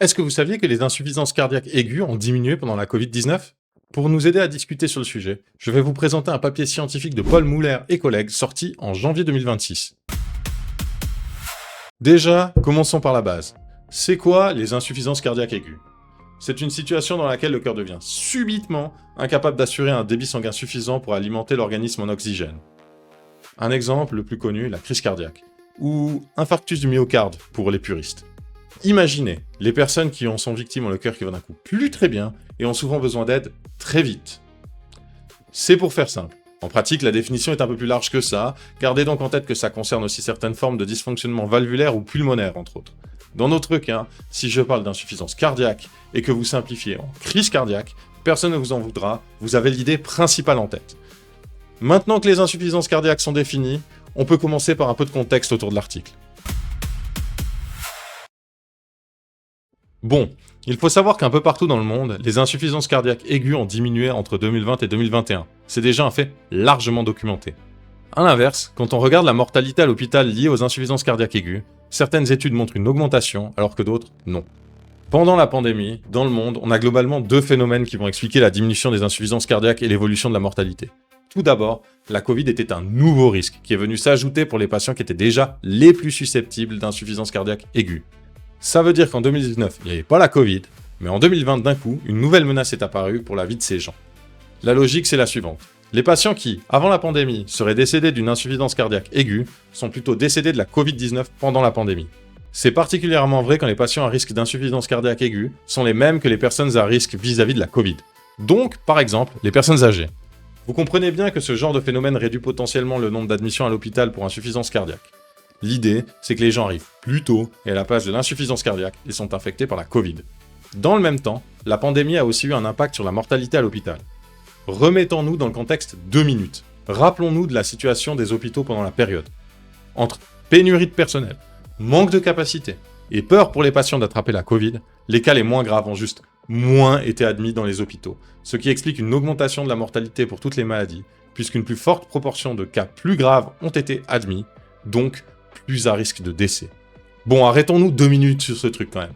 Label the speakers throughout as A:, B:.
A: Est-ce que vous saviez que les insuffisances cardiaques aiguës ont diminué pendant la Covid-19? Pour nous aider à discuter sur le sujet, je vais vous présenter un papier scientifique de Paul Muller et collègues sorti en janvier 2026. Déjà, commençons par la base. C'est quoi les insuffisances cardiaques aiguës? C'est une situation dans laquelle le cœur devient subitement incapable d'assurer un débit sanguin suffisant pour alimenter l'organisme en oxygène. Un exemple le plus connu, la crise cardiaque, ou infarctus du myocarde pour les puristes. Imaginez, les personnes qui en sont victimes ont le cœur qui va d'un coup plus très bien et ont souvent besoin d'aide très vite. C'est pour faire simple. En pratique, la définition est un peu plus large que ça, gardez donc en tête que ça concerne aussi certaines formes de dysfonctionnement valvulaire ou pulmonaire, entre autres. Dans notre cas, si je parle d'insuffisance cardiaque et que vous simplifiez en crise cardiaque, personne ne vous en voudra, vous avez l'idée principale en tête. Maintenant que les insuffisances cardiaques sont définies, on peut commencer par un peu de contexte autour de l'article. Bon, il faut savoir qu'un peu partout dans le monde, les insuffisances cardiaques aiguës ont diminué entre 2020 et 2021. C'est déjà un fait largement documenté. A l'inverse, quand on regarde la mortalité à l'hôpital liée aux insuffisances cardiaques aiguës, certaines études montrent une augmentation, alors que d'autres, non. Pendant la pandémie, dans le monde, on a globalement deux phénomènes qui vont expliquer la diminution des insuffisances cardiaques et l'évolution de la mortalité. Tout d'abord, la Covid était un nouveau risque qui est venu s'ajouter pour les patients qui étaient déjà les plus susceptibles d'insuffisance cardiaque aiguë. Ça veut dire qu'en 2019, il n'y avait pas la Covid, mais en 2020, d'un coup, une nouvelle menace est apparue pour la vie de ces gens. La logique, c'est la suivante. Les patients qui, avant la pandémie, seraient décédés d'une insuffisance cardiaque aiguë, sont plutôt décédés de la Covid-19 pendant la pandémie. C'est particulièrement vrai quand les patients à risque d'insuffisance cardiaque aiguë sont les mêmes que les personnes à risque vis-à-vis de la Covid. Donc, par exemple, les personnes âgées. Vous comprenez bien que ce genre de phénomène réduit potentiellement le nombre d'admissions à l'hôpital pour insuffisance cardiaque. L'idée, c'est que les gens arrivent plus tôt et à la place de l'insuffisance cardiaque, ils sont infectés par la Covid. Dans le même temps, la pandémie a aussi eu un impact sur la mortalité à l'hôpital. Remettons-nous dans le contexte 2 minutes. Rappelons-nous de la situation des hôpitaux pendant la période. Entre pénurie de personnel, manque de capacité et peur pour les patients d'attraper la Covid, les cas les moins graves ont juste moins été admis dans les hôpitaux, ce qui explique une augmentation de la mortalité pour toutes les maladies, puisqu'une plus forte proportion de cas plus graves ont été admis, donc plus à risque de décès. Bon, arrêtons-nous 2 minutes sur ce truc quand même.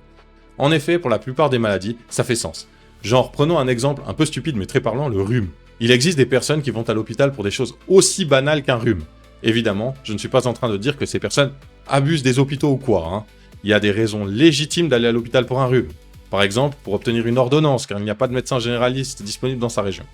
A: En effet, pour la plupart des maladies, ça fait sens. Genre, prenons un exemple un peu stupide mais très parlant, le rhume. Il existe des personnes qui vont à l'hôpital pour des choses aussi banales qu'un rhume. Évidemment, je ne suis pas en train de dire que ces personnes abusent des hôpitaux ou quoi, hein. Il y a des raisons légitimes d'aller à l'hôpital pour un rhume. Par exemple, pour obtenir une ordonnance, car il n'y a pas de médecin généraliste disponible dans sa région.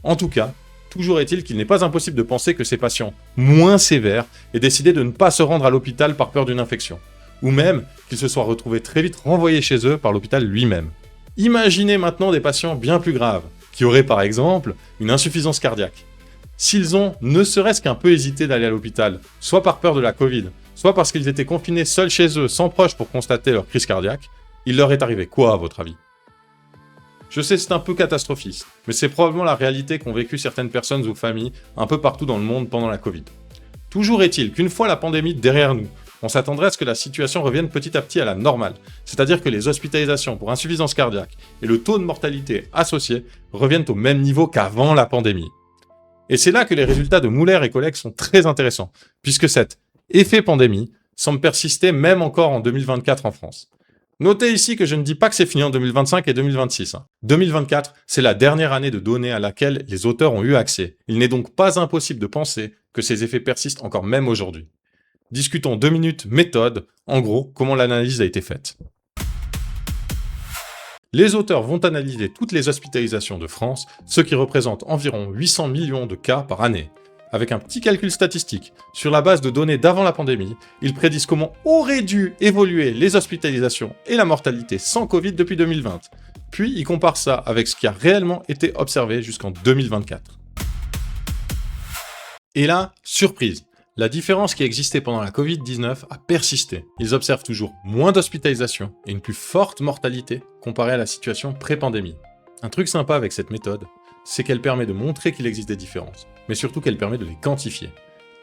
A: En tout cas, toujours est-il qu'il n'est pas impossible de penser que ces patients moins sévères aient décidé de ne pas se rendre à l'hôpital par peur d'une infection. Ou même qu'ils se soient retrouvés très vite renvoyés chez eux par l'hôpital lui-même. Imaginez maintenant des patients bien plus graves, qui auraient par exemple une insuffisance cardiaque. S'ils ont ne serait-ce qu'un peu hésité d'aller à l'hôpital, soit par peur de la Covid, soit parce qu'ils étaient confinés seuls chez eux sans proches pour constater leur crise cardiaque, il leur est arrivé quoi à votre avis? Je sais, c'est un peu catastrophiste, mais c'est probablement la réalité qu'ont vécu certaines personnes ou familles un peu partout dans le monde pendant la Covid. Toujours est-il qu'une fois la pandémie derrière nous, on s'attendrait à ce que la situation revienne petit à petit à la normale, c'est-à-dire que les hospitalisations pour insuffisance cardiaque et le taux de mortalité associé reviennent au même niveau qu'avant la pandémie. Et c'est là que les résultats de Muller et collègues sont très intéressants, puisque cet effet pandémie semble persister même encore en 2024 en France. Notez ici que je ne dis pas que c'est fini en 2025 et 2026. 2024, c'est la dernière année de données à laquelle les auteurs ont eu accès. Il n'est donc pas impossible de penser que ces effets persistent encore même aujourd'hui. Discutons 2 minutes méthode, en gros, comment l'analyse a été faite. Les auteurs vont analyser toutes les hospitalisations de France, ce qui représente environ 800 millions de cas par année. Avec un petit calcul statistique, sur la base de données d'avant la pandémie, ils prédisent comment auraient dû évoluer les hospitalisations et la mortalité sans Covid depuis 2020. Puis ils comparent ça avec ce qui a réellement été observé jusqu'en 2024. Et là, surprise, la différence qui existait pendant la Covid-19 a persisté. Ils observent toujours moins d'hospitalisations et une plus forte mortalité comparée à la situation pré-pandémie. Un truc sympa avec cette méthode, c'est qu'elle permet de montrer qu'il existe des différences, mais surtout qu'elle permet de les quantifier.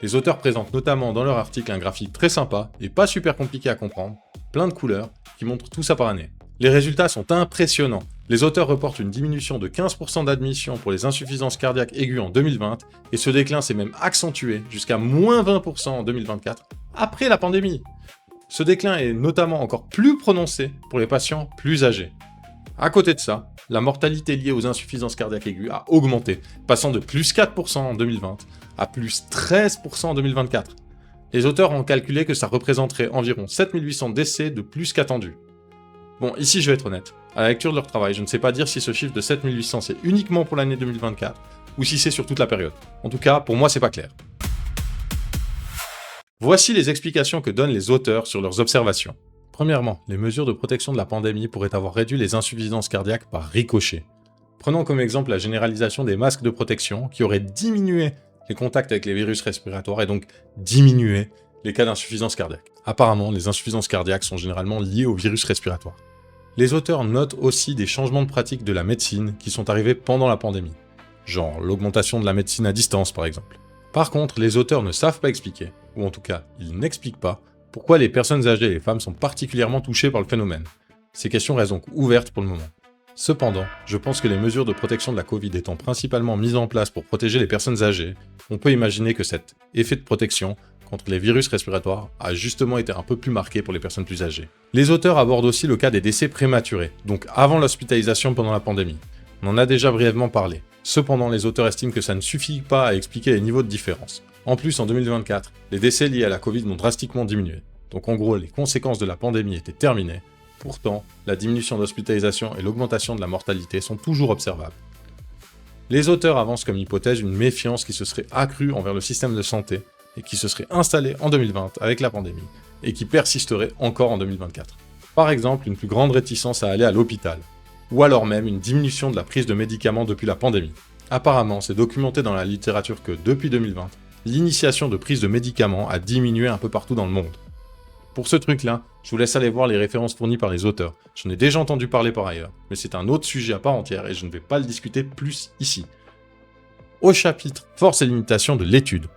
A: Les auteurs présentent notamment dans leur article un graphique très sympa et pas super compliqué à comprendre, plein de couleurs, qui montre tout ça par année. Les résultats sont impressionnants. Les auteurs reportent une diminution de 15% d'admissions pour les insuffisances cardiaques aiguës en 2020, et ce déclin s'est même accentué jusqu'à moins 20% en 2024, après la pandémie. Ce déclin est notamment encore plus prononcé pour les patients plus âgés. À côté de ça, la mortalité liée aux insuffisances cardiaques aiguës a augmenté, passant de plus 4% en 2020 à plus 13% en 2024. Les auteurs ont calculé que ça représenterait environ 7800 décès de plus qu'attendu. Bon, ici je vais être honnête, à la lecture de leur travail, je ne sais pas dire si ce chiffre de 7800 c'est uniquement pour l'année 2024 ou si c'est sur toute la période. En tout cas, pour moi c'est pas clair. Voici les explications que donnent les auteurs sur leurs observations. Premièrement, les mesures de protection de la pandémie pourraient avoir réduit les insuffisances cardiaques par ricochet. Prenons comme exemple la généralisation des masques de protection qui auraient diminué les contacts avec les virus respiratoires et donc diminué les cas d'insuffisance cardiaque. Apparemment, les insuffisances cardiaques sont généralement liées au virus respiratoire. Les auteurs notent aussi des changements de pratique de la médecine qui sont arrivés pendant la pandémie, genre l'augmentation de la médecine à distance par exemple. Par contre, les auteurs ne savent pas expliquer, ou en tout cas, ils n'expliquent pas, pourquoi les personnes âgées et les femmes sont particulièrement touchées par le phénomène. Ces questions restent donc ouvertes pour le moment. Cependant, je pense que les mesures de protection de la Covid étant principalement mises en place pour protéger les personnes âgées, on peut imaginer que cet effet de protection contre les virus respiratoires a justement été un peu plus marqué pour les personnes plus âgées. Les auteurs abordent aussi le cas des décès prématurés, donc avant l'hospitalisation pendant la pandémie. On en a déjà brièvement parlé. Cependant, les auteurs estiment que ça ne suffit pas à expliquer les niveaux de différence. En plus, en 2024, les décès liés à la Covid ont drastiquement diminué. Donc en gros, les conséquences de la pandémie étaient terminées. Pourtant, la diminution d'hospitalisation et l'augmentation de la mortalité sont toujours observables. Les auteurs avancent comme hypothèse une méfiance qui se serait accrue envers le système de santé et qui se serait installée en 2020 avec la pandémie et qui persisterait encore en 2024. Par exemple, une plus grande réticence à aller à l'hôpital, ou alors même une diminution de la prise de médicaments depuis la pandémie. Apparemment, c'est documenté dans la littérature que depuis 2020, l'initiation de prise de médicaments a diminué un peu partout dans le monde. Pour ce truc-là, je vous laisse aller voir les références fournies par les auteurs. J'en ai déjà entendu parler par ailleurs, mais c'est un autre sujet à part entière et je ne vais pas le discuter plus ici. Au chapitre Force et limitation de l'étude.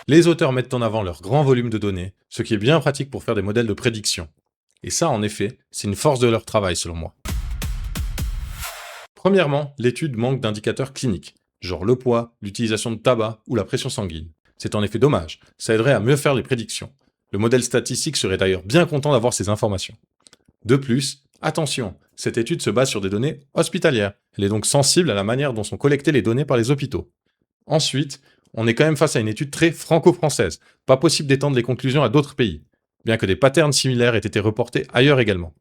A: Les auteurs mettent en avant leur grand volume de données, ce qui est bien pratique pour faire des modèles de prédiction. Et ça, en effet, c'est une force de leur travail selon moi. Premièrement, l'étude manque d'indicateurs cliniques, genre le poids, l'utilisation de tabac ou la pression sanguine. C'est en effet dommage, ça aiderait à mieux faire les prédictions. Le modèle statistique serait d'ailleurs bien content d'avoir ces informations. De plus, attention, cette étude se base sur des données hospitalières. Elle est donc sensible à la manière dont sont collectées les données par les hôpitaux. Ensuite, on est quand même face à une étude très franco-française. Pas possible d'étendre les conclusions à d'autres pays, bien que des patterns similaires aient été reportés ailleurs également.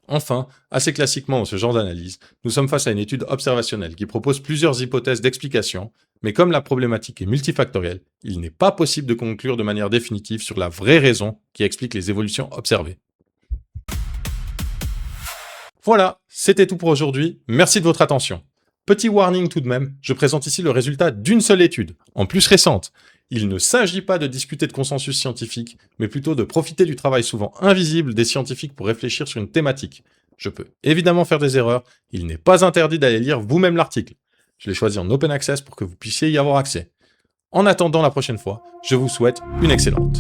A: Enfin, assez classiquement dans ce genre d'analyse, nous sommes face à une étude observationnelle qui propose plusieurs hypothèses d'explication, mais comme la problématique est multifactorielle, il n'est pas possible de conclure de manière définitive sur la vraie raison qui explique les évolutions observées. Voilà, c'était tout pour aujourd'hui, merci de votre attention. Petit warning tout de même, je présente ici le résultat d'une seule étude, en plus récente. Il ne s'agit pas de discuter de consensus scientifique, mais plutôt de profiter du travail souvent invisible des scientifiques pour réfléchir sur une thématique. Je peux évidemment faire des erreurs, il n'est pas interdit d'aller lire vous-même l'article. Je l'ai choisi en open access pour que vous puissiez y avoir accès. En attendant la prochaine fois, je vous souhaite une excellente.